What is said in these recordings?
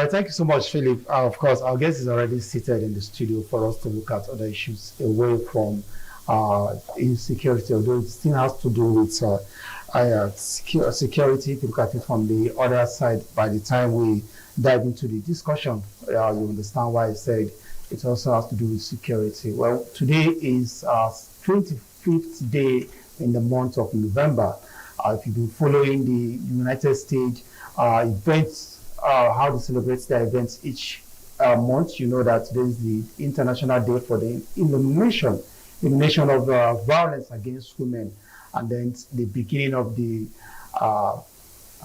right, thank you so much, Philip. Of course, our guest is already seated in the studio for us to look at other issues away from insecurity, although it still has to do with security, to look at it from the other side. By the time we dive into the discussion, you understand why I said it also has to do with security. Well, today is 25th day in the month of November. If you've been following the United States events, how they celebrate their events each month, you know that today is the International Day for the elimination of violence against women, and then the beginning of the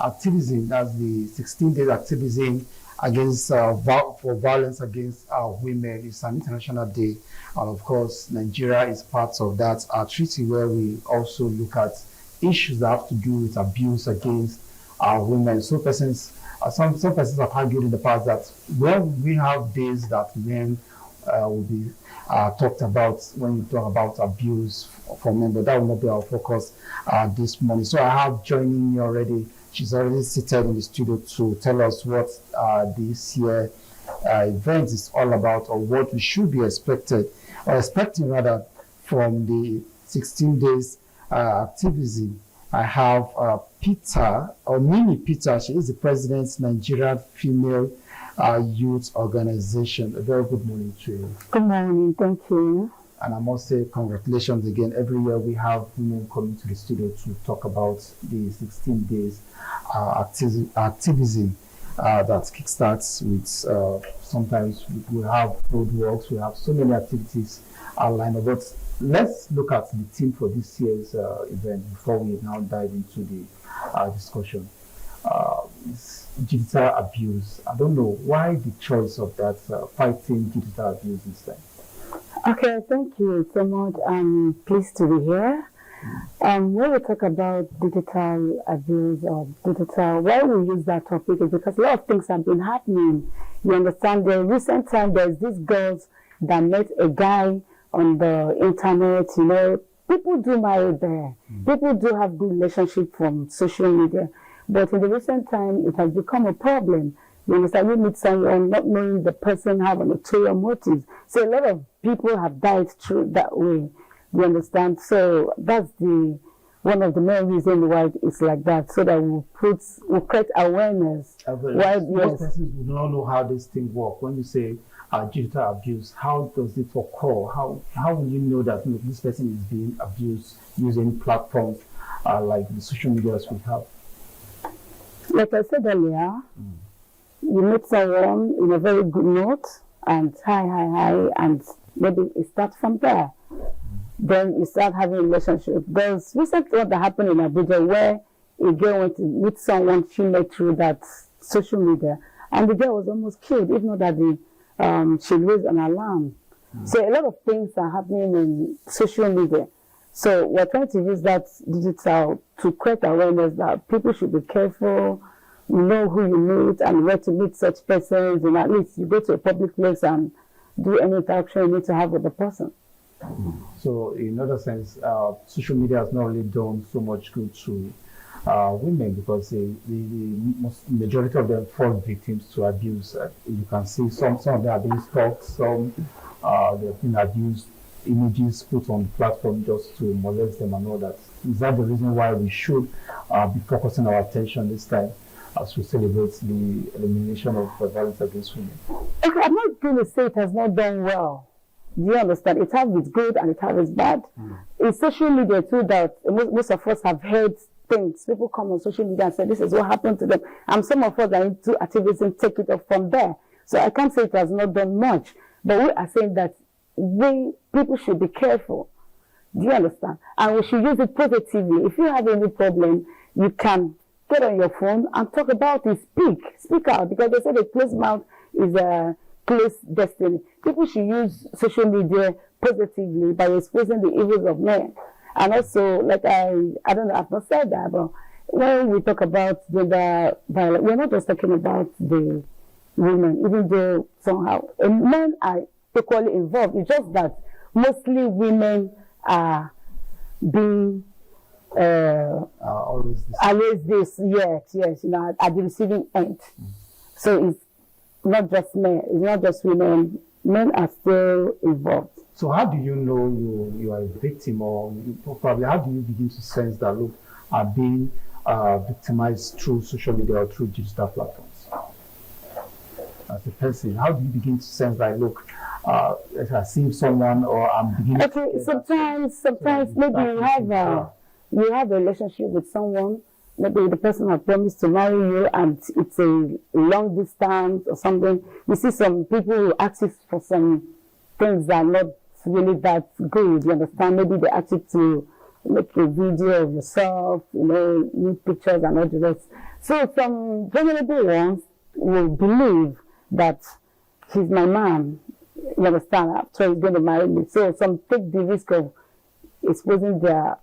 activism. That's the 16-day activism against for violence against women. It's an international day, and of course, Nigeria is part of that treaty where we also look at issues that have to do with abuse against women. So some persons have argued in the past that when we have days that men will be talked about when we talk about abuse for men, but that will not be our focus this morning. So I have joining me already. She's already seated in the studio to tell us what this year event is all about, or what we should be expecting rather from the 16 days activism. I have Peter, or Mimi Peter. She is the president, Nigerian Female Youth Organization. A very good morning to you. Good morning, thank you. And I must say congratulations again. Every year we have women coming to the studio to talk about the 16 days activism that kickstarts with, sometimes we have roadworks, we have so many activities lined up. But let's look at the theme for this year's event before we now dive into the discussion. It's digital abuse. I don't know why the choice of that, fighting digital abuse this time. Okay, thank you so much. I'm pleased to be here. When we talk about digital abuse or digital, why we use that topic is because a lot of things have been happening. You understand, the recent time there's these girls that met a guy on the internet, you know, people do marry there. People do have good relationship from social media. But in the recent time, it has become a problem. You understand, you meet someone not knowing the person have an ulterior motive. So a lot of people have died through that way. You understand? So that's one of the main reasons why it's like that, so that we'll create awareness. Most persons would not know how this thing works. When you say digital abuse, how does it occur? How will you know that this person is being abused using platforms like the social medias we have? Like I said earlier, you meet someone in a very good note, and hi, and maybe it starts from there. Then you start having a relationship. There's recently what that happened in Abuja where a girl went to meet someone she met through that social media, and the girl was almost killed, even though that she raised an alarm. So a lot of things are happening in social media. So we're trying to use that digital to create awareness that people should be careful, know who you meet and where to meet such persons, and at least you go to a public place and do any interaction you need to have with the person. So in other sense, social media has not really done so much good to women, because the majority of them fall victims to abuse. You can see some of them are being stalked, some they've been abused, images put on the platform just to molest them and all that. Is that the reason why we should be focusing our attention this time as we celebrate the elimination of violence against women? Okay, I'm not going to say it has not done well. Do you understand? It has its good and it has its bad. It's social media too that most of us have heard things. People come on social media and say this is what happened to them. And some of us that are into activism take it up from there. So I can't say it has not done much. But we are saying that people should be careful. Do you understand? And we should use it positively. If you have any problem, you can get on your phone and talk about it. Speak out, because they say the closed mouth is a closed destiny. People should use social media positively by exposing the evils of men. And also, like I don't know, I've not said that, but when we talk about gender violence, we're not just talking about the women, even though somehow men are equally involved. It's just that mostly women are being always this, yes, you know, at the receiving end. So it's not just men, it's not just women. Men are still involved. So how do you know you are a victim, or probably how do you begin to sense that, look, are being victimized through social media or through digital platforms? As a person, how do you begin to sense that, look, if I see someone or I'm beginning okay, sometimes maybe you have a relationship with someone, maybe the person has promised to marry you and it's a long distance or something. You see some people who ask you for some things that are not really that good, you understand? Maybe they ask you to make a video of yourself, nude pictures and all the rest. So some vulnerable ones will believe that he's my man, you understand, so he's going to marry me. So some take the risk of exposing their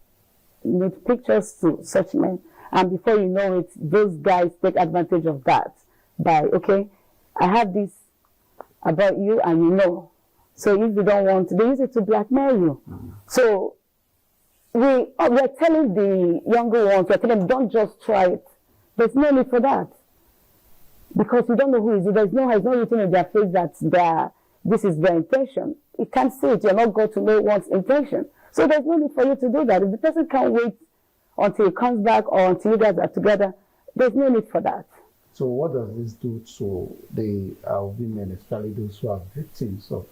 nude pictures to such men. And before you know it, those guys take advantage of that by, okay, I have this about you and you know. So if you don't want, they use it to blackmail you. Mm-hmm. So we're telling the younger ones, we're telling them, don't just try it. There's no need for that. Because you don't know who is it. It's not written in their face that this is their intention. You can't see it. You're not going to know one's intention. So there's no need for you to do that. If the person can't wait until he comes back or until you guys are together, there's no need for that. So what does this do to the women, especially those who are victims of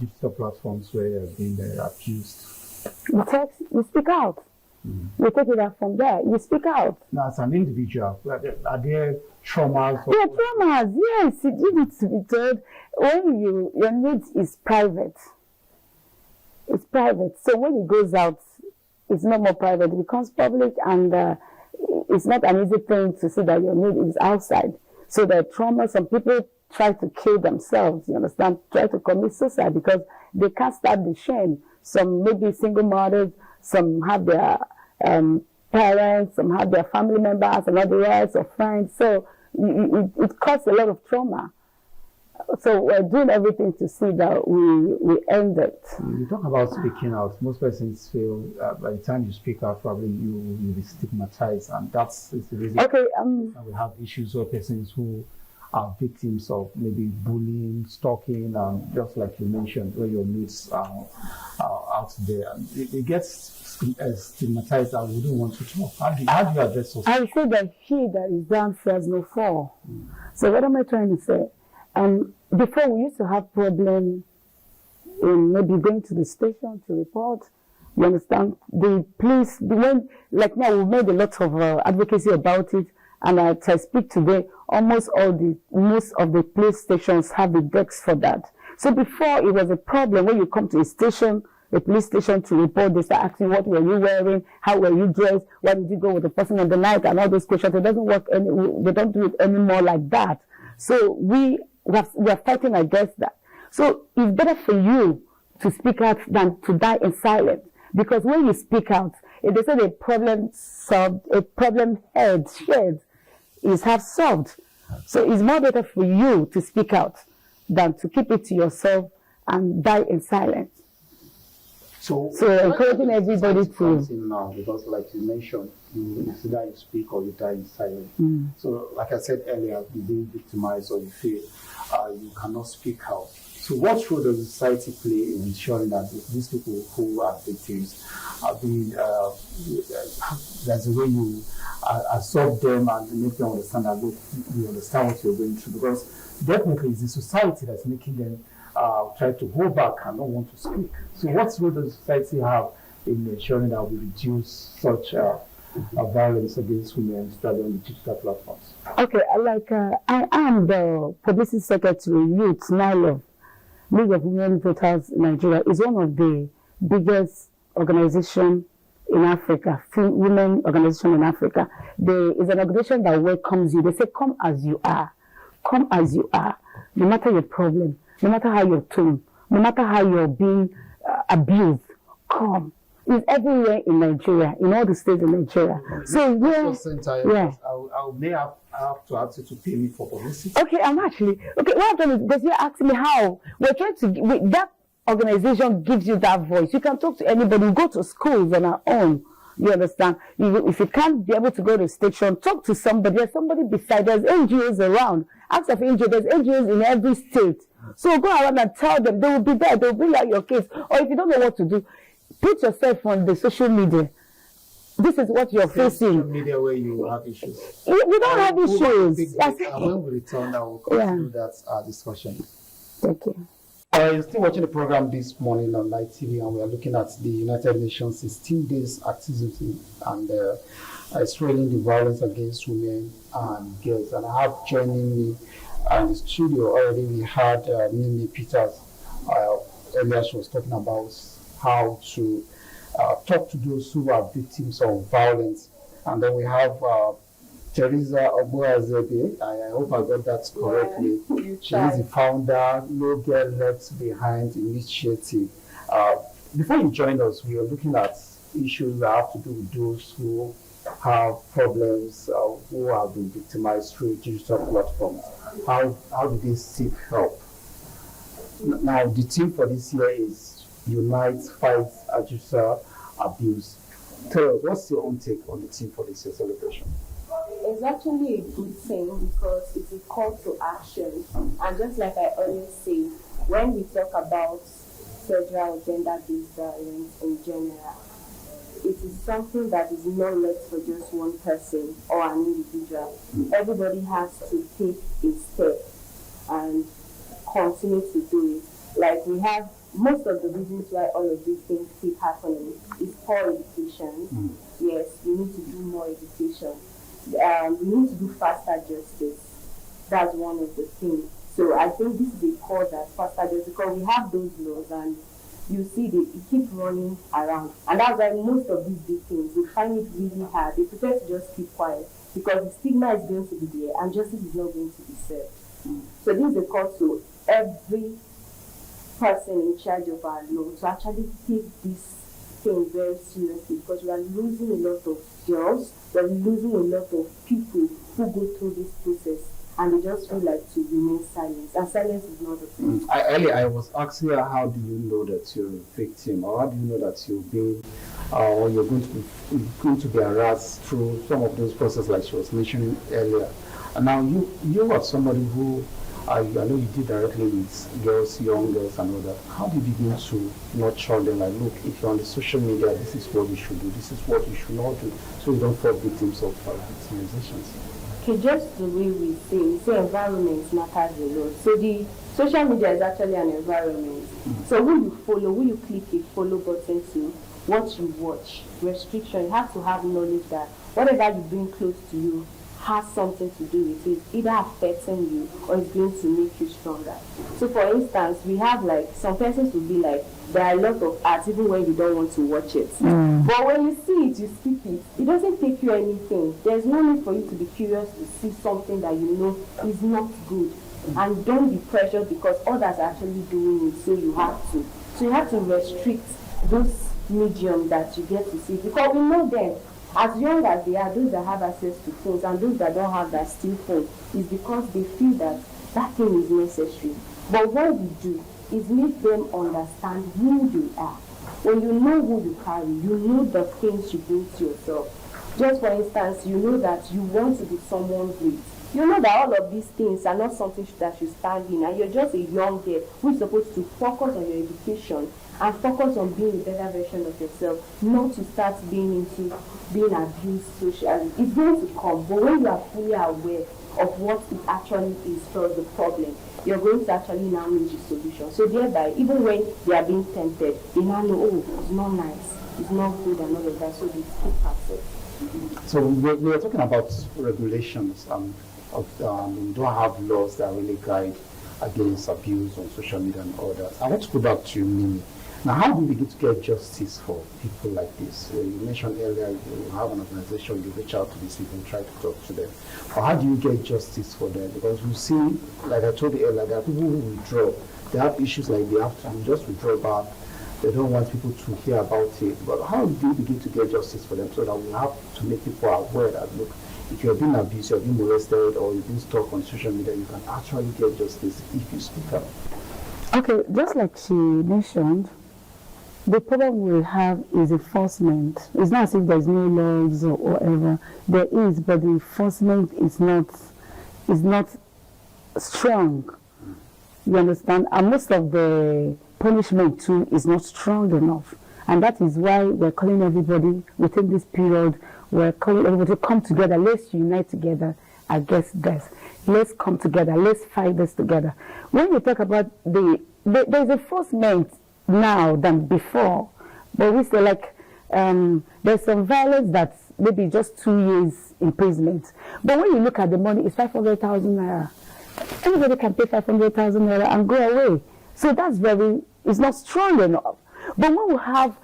digital platforms where they're being abused? You speak out. Mm-hmm. You take it out from there. You speak out. Now, as an individual, are there traumas? There are traumas, yes. You need to be told when your needs is private. It's private. So when it goes out, it's not more private. It becomes public, and it's not an easy thing to see that your need is outside. So the trauma, some people try to kill themselves, you understand, try to commit suicide because they can't start the shame. Some maybe single mothers, some have their parents, some have their family members and other rights or friends. So it causes a lot of trauma. So we're doing everything to see that we end it. You talk about speaking out. Most persons feel by the time you speak out, probably you'll be stigmatized, and that's the reason. Okay. We have issues with persons who are victims of maybe bullying, stalking, and just like you mentioned, where your needs are out there, and they get stigmatized and wouldn't want to talk. How do you address those? I say that he that is down fears no fall. So what am I trying to say? Before we used to have problems in maybe going to the station to report. You understand? The police, like now we made a lot of advocacy about it, and as I speak today, most of the police stations have the decks for that. So before it was a problem when you come to a police station to report, they start asking what were you wearing, how were you dressed, why did you go with the person on the night, and all those questions. It doesn't work. They don't do it anymore like that. So we are fighting against that. So it's better for you to speak out than to die in silence. Because when you speak out, if they say the problem solved, a problem shared is half solved. So it's more better for you to speak out than to keep it to yourself and die in silence. So encouraging everybody to now, because like you mentioned, it's either you speak or you die in silence. So like I said earlier, you're being victimized or you feel you cannot speak out. So what role does society play in ensuring that these people who are victims are being, there's a way you absorb them and make them understand that, look, you understand what you're going through? Because definitely it's the society that's making them try to hold back and not want to speak. So what role does society have in ensuring that we reduce such violence against women, especially on the digital platforms? Okay, I am the publicity secretary, Youth NILOV, League of Women Voters in Nigeria. Is one of the biggest organizations in Africa, women organization in Africa. There is an organization that welcomes you. They say, come as you are. Come as you are. No matter your problem, no matter how you're tone, no matter how you're being abused, come. It's everywhere in Nigeria, in all the states in Nigeria. So I may have to ask you to pay me for publicity. Okay, what I've done is because you're asking me how. We're trying to, that organization gives you that voice. You can talk to anybody, you go to schools on our own. You understand? If you can't be able to go to the station, talk to somebody. There's somebody beside us, NGOs around. Ask of NGO. There's NGOs in every state. So go around and tell them. They will be there. They will bring out your case. Or if you don't know what to do, put yourself on the social media. This is what you're facing. Social media where you have issues. We don't have issues. When we return, I will continue that discussion. Thank you. You're still watching the program this morning on Light TV, and we are looking at the United Nations 16 days activism and extracting the violence against women and girls. And I have joining me in the studio already. We had Mimi Peters. Earlier, she was talking about how to talk to those who are victims of violence. And then we have Teresa Obuazebe. I hope I got that correctly. Yeah, she is the founder, No Girl Left Behind initiative. Before you joined us, we were looking at issues that have to do with those who have problems, who have been victimized through digital platforms. How do they seek help? Now, the theme for this year is Unite, Fight Digital Abuse. Tell us, what's your own take on the theme for this year's celebration? It's actually a good thing because it's a call to action. And just like I always say, when we talk about federal gender-based violence in general, it is something that is not left for just one person or an individual. Everybody has to take a step and continue to do it. Like we have most of the reasons why all of these things keep happening is poor education. Yes, we need to do more education. We need to do faster justice. That's one of the things. So I think this is a cause that faster justice, because we have those laws and you see it keep running around. And that's why most of these victims, they find it really hard. They prefer to just keep quiet because the stigma is going to be there and justice is not going to be served. So this is a call to every person in charge of our law to actually take this thing very seriously, because we are losing a lot of girls, we are losing a lot of people who go through this process and they just feel like to remain silent, and silence is not the thing. Earlier I was asking her, how do you know that you're a victim, or how do you know that you're being or you're going to be harassed through some of those processes like she was mentioning earlier. And now you are somebody who I know you did directly with girls, young girls and all that. How did you begin to nurture them? Like, look, if you're on the social media, this is what you should do, this is what you should not do, so you don't fall victims of victimizations. Okay, just the way we say environment matters a lot. So the social media is actually an environment. So who you follow, who you click a follow button to, what you watch, restriction, you have to have knowledge that whatever you bring close to you has something to do with it, either affecting you or it's going to make you stronger. So for instance, we have like some persons will be like, there are a lot of ads even when you don't want to watch it. But when you see it, you skip it. It doesn't take you anything. There's no need for you to be curious to see something that you know is not good. And don't be pressured because others are actually doing it, so you have to. So you have to restrict those medium that you get to see, because we know them. As young as they are, those that have access to phones and those that don't have that still phone, is because they feel that that thing is necessary. But what we do is make them understand who they are. When you know who you carry, you know the things you bring to yourself. Just for instance, you know that you want to be someone great. You know that all of these things are not something that you stand in, and you're just a young girl who is supposed to focus on your education and focus on being a better version of yourself, not to start being into being abused socially. It's going to come, but when you are fully aware of what it actually is for the problem, you're going to actually now need the solution. So thereby, even when they are being tempted, they now know, oh, it's not nice, it's not good and all of that, so they keep access. So we are talking about regulations. We don't have laws that really guide against abuse on social media and all that. I want to go back to Mimi. Now, how do we begin to get justice for people like this? You mentioned earlier you have an organization, you reach out to these people, try to talk to them. But how do you get justice for them? Because we see, like I told you earlier, there are people who withdraw. They have issues like they have to just withdraw back. They don't want people to hear about it. But how do you begin to get justice for them so that we have to make people aware that, look, if you're being abused, you're being molested, or you're being stalked on social media, you can actually get justice if you speak up. Okay, just like she mentioned, the problem we have is enforcement. It's not as if there's no laws or whatever. There is, but the enforcement is not strong. You understand? And most of the punishment too is not strong enough. And that is why we're calling everybody within this period, we're calling everybody to come together. Let's unite together against this. Let's come together. Let's fight this together. When you talk about there's enforcement now than before, but we say like there's some violence that's maybe just 2 years imprisonment. But when you look at the money, it's 500,000 naira. Anybody can pay 500,000 naira and go away. So that's it's not strong enough. But when we have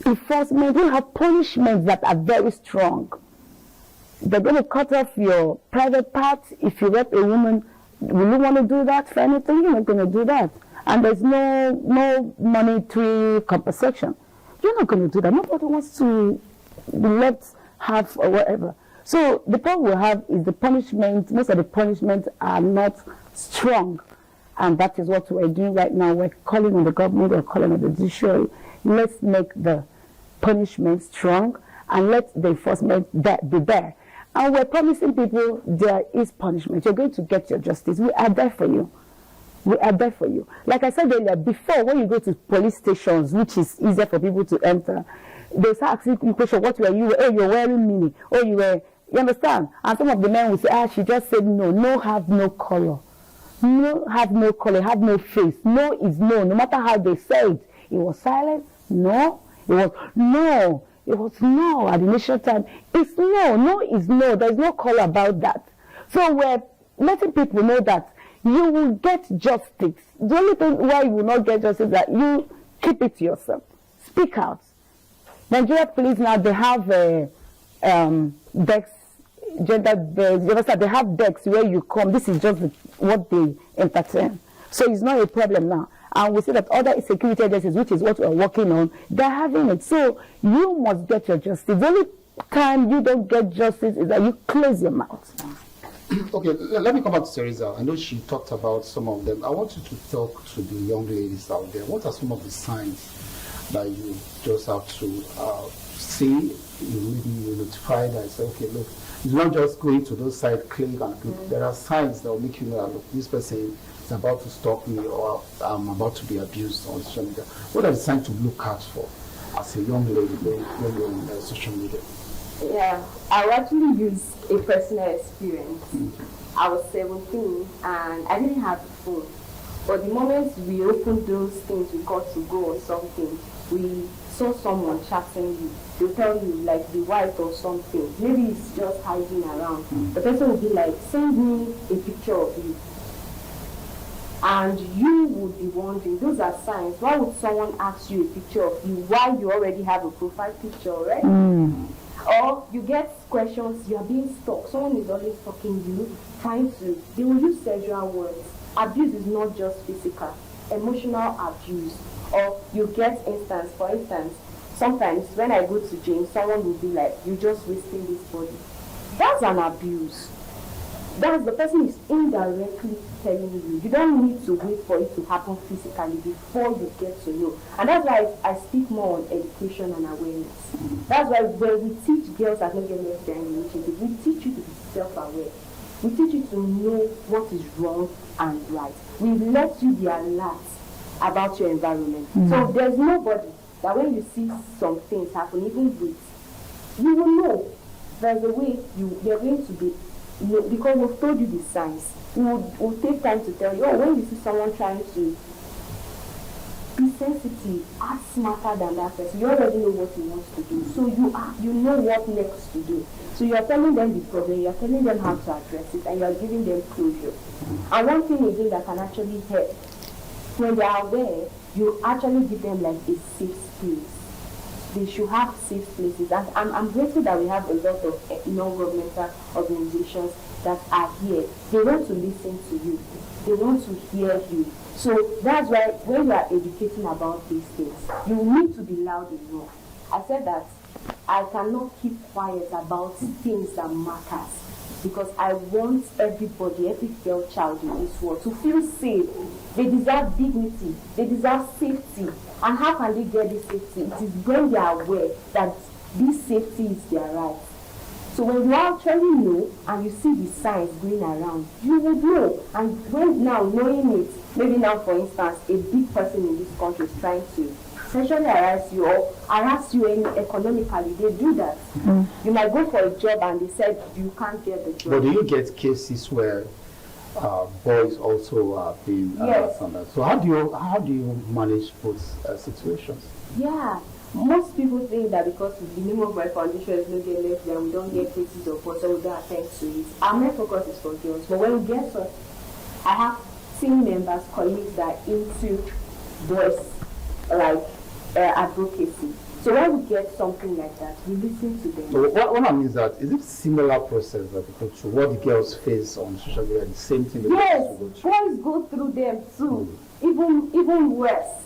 enforcement, we have punishments that are very strong. They're going to cut off your private parts. If you rape a woman, will you want to do that for anything? You're not going to do that. And there's no monetary compensation. You're not going to do that. Nobody wants to be let have or whatever. So the problem we have is the punishment. Most of the punishments are not strong. And that is what we're doing right now. We're calling on the government, we're calling on the judiciary. Let's make the punishment strong and let the enforcement be there. And we're promising people there is punishment. You're going to get your justice. We are there for you. We are there for you. Like I said earlier, before when you go to police stations, which is easier for people to enter, they start asking you questions, what were you? Oh, you're wearing mini. Oh, you understand? And some of the men will say, she just said no. No have no color. No have no color, have no face. No is no. No matter how they say it. It was silent. No. It was no. It was no at the initial time. It's no. No is no. There's no color about that. So we're letting people know that you will get justice. The only thing why you will not get justice is that you keep it to yourself. Speak out. Nigeria police now, they have decks, gender decks. They have decks where you come. This is just what they entertain. So it's not a problem now. And we see that other security agencies, which is what we're working on, they're having it. So you must get your justice. The only time you don't get justice is that you close your mouth. Okay, let me come back to Teresa. I know she talked about some of them. I want you to talk to the young ladies out there. What are some of the signs that you just have to see? You notify that, say, okay, look, it's not just going to those sites, click and click. There are signs that will make you know that, look, this person is about to stalk me or I'm about to be abused on social media. What are the signs to look out for as a young lady when you're on social media? Yeah, I will actually use a personal experience. I was 17 and I didn't have a phone. But the moment we opened those things, we got to go on something, we saw someone chatting you. They'll tell you like the wife or something. Maybe it's just hiding around. The person will be like, send me a picture of you. And you would be wondering, those are signs. Why would someone ask you a picture of you while you already have a profile picture, right? Or you get questions, you are being stalked. Someone is always stalking you, they will use sexual words. Abuse is not just physical, emotional abuse. Or you get for instance, sometimes when I go to gym, someone will be like, you're just wasting this body. That's an abuse. The person is indirectly telling you. You don't need to wait for it to happen physically before you get to know. And that's why I speak more on education and awareness. That's why when we teach girls at Nigerian Initiative, we teach you to be self-aware. We teach you to know what is wrong and right. We let you be alert about your environment. So there's nobody that when you see some things happen, even with, you will know there's a way you're going to be. Because we've told you the signs. We'll take time to tell you, when you see someone trying to be sensitive, act smarter than that person, you already know what he wants to do. So you know what next to do. So you're telling them the problem, you're telling them how to address it, and you're giving them closure. And one thing again that can actually help, when they are aware, you actually give them like a safe space. They should have safe places. And I'm grateful that we have a lot of non-governmental organizations that are here. They want to listen to you. They want to hear you. So that's why when you are educating about these things, you need to be loud enough. I said that I cannot keep quiet about things that matter. Because I want everybody, every girl child in this world to feel safe. They deserve dignity. They deserve safety. And how can they get this safety? It is when they are aware that this safety is their right. So when you actually know and you see the signs going around, you would know. And when now knowing it, maybe now for instance, a big person in this country is trying to sexually harass you or harass you economically, they do that. You might go for a job and they said you can't get the job. But do you get cases where boys also are being harassed on that? So how do you manage both situations? Yeah. Most people think that because the name of my foundation is not get left there, we don't get cases of force, so we don't attend to it. Our main focus is for girls. But when we get such, I have team members, colleagues that are into voice, like advocacy. So when we get something like that, we listen to them. So what I mean is that, is it similar process that people through what the girls face on social media, the same thing that yes, the boys go through? boys go through them too, even worse.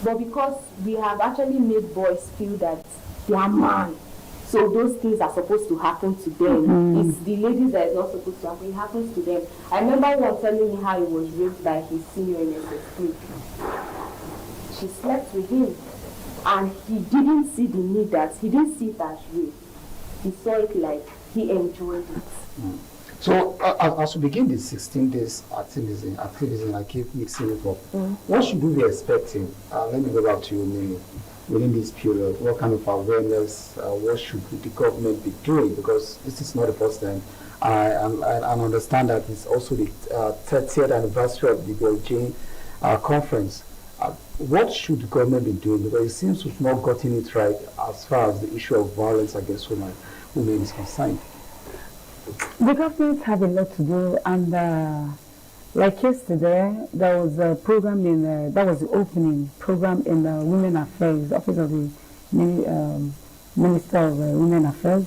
But because we have actually made boys feel that they are man, so those things are supposed to happen to them. It's the ladies that is not supposed to happen, it happens to them. I remember one telling me how he was raped by his senior in SS3. She slept with him and he didn't see the need that, he didn't see it as rape. He saw it like he enjoyed it. So as we begin the 16 days activism, I keep mixing it up. What should we be expecting? Let me go back to you, Nini. Within this period, what kind of awareness, what should the government be doing? Because this is not the first time. I understand that it's also the 30th anniversary of the Beijing conference. What should the government be doing? Because it seems we've not gotten it right as far as the issue of violence against women is concerned. The government have a lot to do, and like yesterday, there was a program that was the opening program in the Women Affairs, the Office of the Minister of Women Affairs.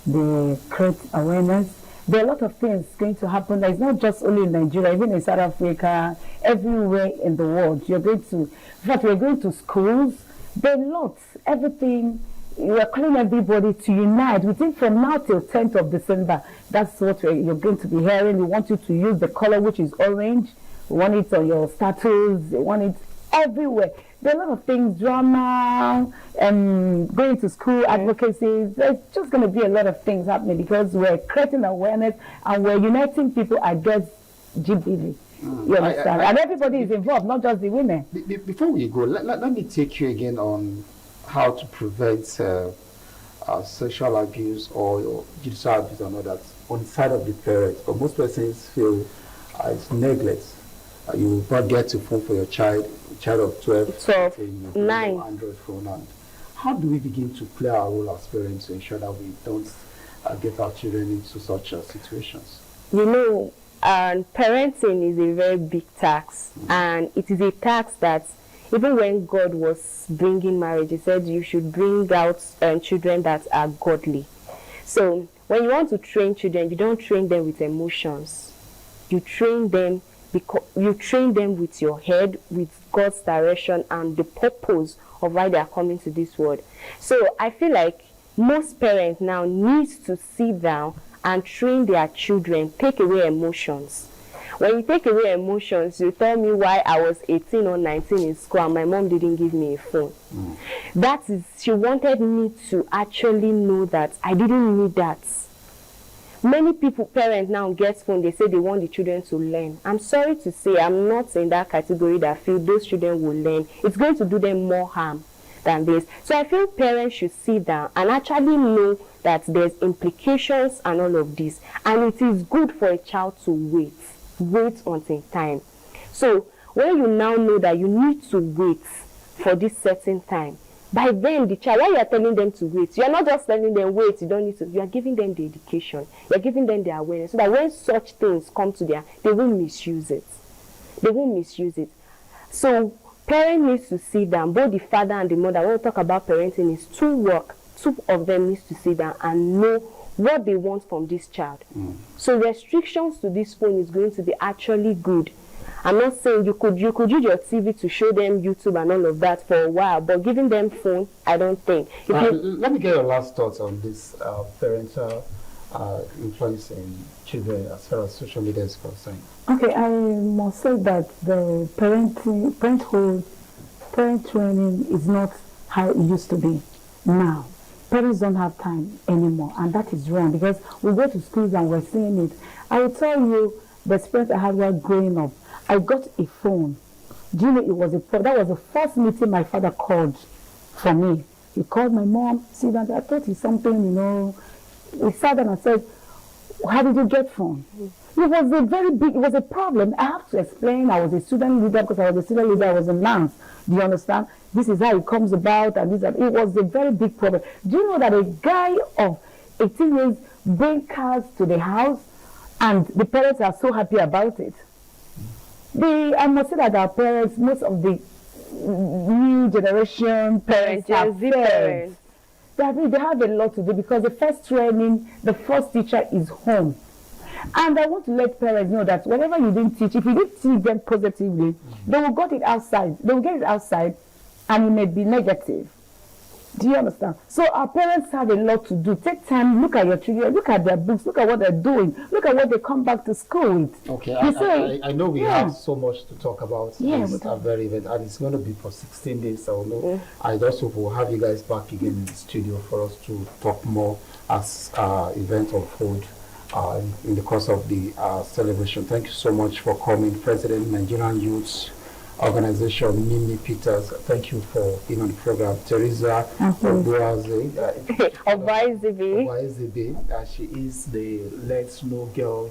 They create awareness. There are a lot of things going to happen. It's not just only in Nigeria, even in South Africa, everywhere in the world. You're going to, in fact, we're going to schools. There are lots, everything. We are calling everybody to unite. We think from now till 10th of December, that's what you're going to be hearing. We want you to use the color which is orange. We want it on your status. We want it everywhere. There are a lot of things, drama, going to school, advocacy. There's just going to be a lot of things happening because we're creating awareness and we're uniting people against GBV. You understand? And everybody is involved, not just the women. Before we go, let me take you again on how to prevent sexual abuse or judicial abuse and all that on the side of the parents. But most persons feel it's neglect. You will not get a phone for your child of 12, 9. Android phone. And how do we begin to play our role as parents to ensure that we don't get our children into such situations? You know, parenting is a very big task, and it is a task that even when God was bringing marriage, he said you should bring out children that are godly. So when you want to train children, you don't train them with emotions. You train them with your head, with God's direction and the purpose of why they are coming to this world. So I feel like most parents now need to sit down and train their children, take away emotions. When you take away emotions, you tell me why I was 18 or 19 in school and my mom didn't give me a phone. That is, she wanted me to actually know that I didn't need that. Many parents now get phone, they say they want the children to learn. I'm sorry to say, I'm not in that category that feel those children will learn. It's going to do them more harm than this. So I feel parents should sit down and actually know that there's implications and all of this. And it is good for a child to wait until time. So when you now know that you need to wait for this certain time, by then the child, while you are telling them to wait, you are not just telling them wait, you don't need to, you are giving them the education, you are giving them the awareness, so that when such things come to them, they won't misuse it. They won't misuse it. So parents need to sit down, both the father and the mother. When we talk about parenting, is two of them needs to sit down and know what they want from this child. So restrictions to this phone is going to be actually good. I'm not saying you could use your TV to show them YouTube and all of that for a while, but giving them phone, I don't think. Let me get your last thoughts on this parental influence in children as far as social media is concerned. Okay, I must say that the parent training is not how it used to be now. parents don't have time anymore, and that is wrong because we go to schools and we're seeing it. I will tell you the experience I had while growing up. I got a phone. Do you know it was that was the first meeting my father called for me. He called my mom, see that I thought it's something, you know. We sat down and said, how did you get phone? It was a very big, it was a problem. I have to explain. I was a student leader because I was a student leader. I was a nurse. Do you understand? This is how it comes about, and it was a very big problem. Do you know that a guy of 18 years bring cars to the house, and the parents are so happy about it? I must say that our parents, most of the new generation parents, they have a lot to do because the first training, the first teacher is home. And I want to let parents know that whatever you didn't teach, if you didn't teach them positively, they will get it outside. They will get it outside, and it may be negative. Do you understand? So our parents have a lot to do. Take time, look at your children, look at their books, look at what they're doing, look at what they come back to school with. Okay, I know we have so much to talk about this very event, and it's going to be for 16 days. So I also will have you guys back again in the studio for us to talk more as event unfold in the course of the celebration. Thank you so much for coming, President, Nigerian Youth Organization, Mimi Peters. Thank you for being on the program. Teresa Obaizebe. She is the Let's Know girl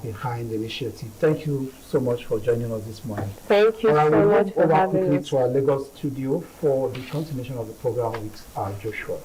behind the initiative. Thank you so much for joining us this morning. Thank you so much for having us. To our Lagos studio for the continuation of the program with Joshua.